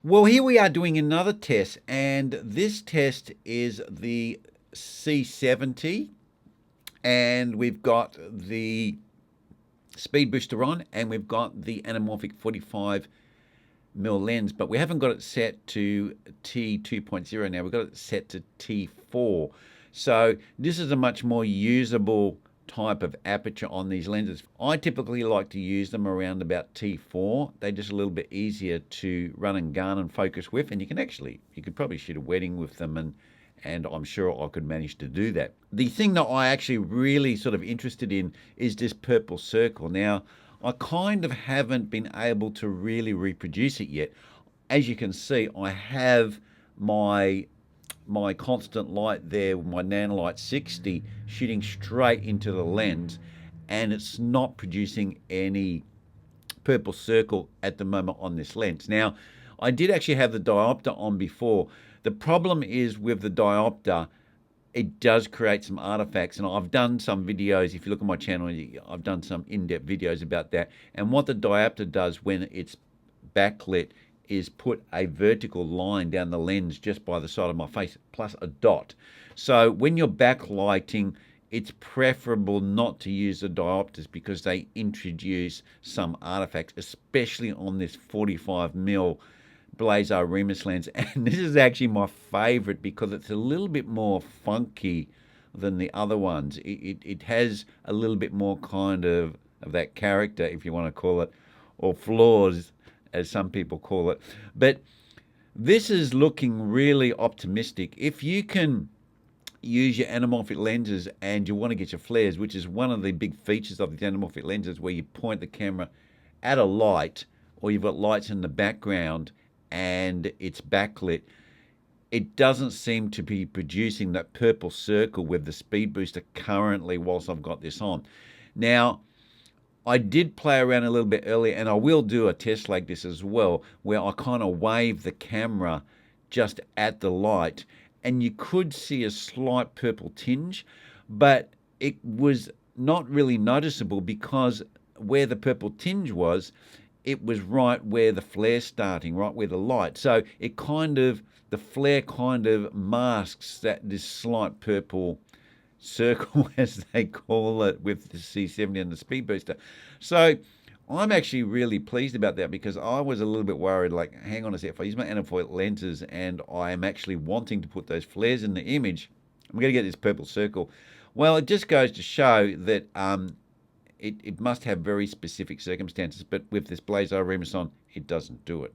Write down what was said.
Well, here we are doing another test, and this test is the C70, and we've got the speed booster on, and we've got the anamorphic 45mm lens, but we haven't got it set to T2.0 now. We've got it set to T4. So this is a much more usable type of aperture on these lenses. I typically like to use them around about T4. They're just a little bit easier to run and gun and focus with, and you could probably shoot a wedding with them, and I'm sure I could manage to do that. The thing that I actually really sort of interested in is this purple circle. Now, I kind of haven't been able to really reproduce it yet. As you can see, I have my constant light there with my Nanolite 60 shooting straight into the lens, and it's not producing any purple circle at the moment on this lens. Now, I did actually have the diopter on before. The problem is with the diopter, it does create some artifacts, and I've done some videos. If you look at my channel, I've done some in-depth videos about that. And what the diopter does when it's backlit is put a vertical line down the lens just by the side of my face, plus a dot. So when you're backlighting, it's preferable not to use the diopters because they introduce some artifacts, especially on this 45mm Blazar Remus lens. And this is actually my favorite because it's a little bit more funky than the other ones. It has a little bit more kind of that character, if you want to call it, or flaws, as some people call it. But this is looking really optimistic. If you can use your anamorphic lenses and you want to get your flares, which is one of the big features of the anamorphic lenses, where you point the camera at a light, or you've got lights in the background and it's backlit, it doesn't seem to be producing that purple circle with the speed booster currently whilst I've got this on. Now, I did play around a little bit earlier, and I will do a test like this as well, where I kind of wave the camera just at the light, and you could see a slight purple tinge, but it was not really noticeable because where the purple tinge was, it was right where the flare's starting, right where the light. So it the flare kind of masks this slight purple circle, as they call it, with the C70 and the speed booster. So I'm actually really pleased about that, because I was a little bit worried, like, hang on a sec, if I use my anamorphic lenses and I am actually wanting to put those flares in the image, I'm going to get this purple circle. Well, it just goes to show that it must have very specific circumstances, but with this Blazar Remus on, it doesn't do it.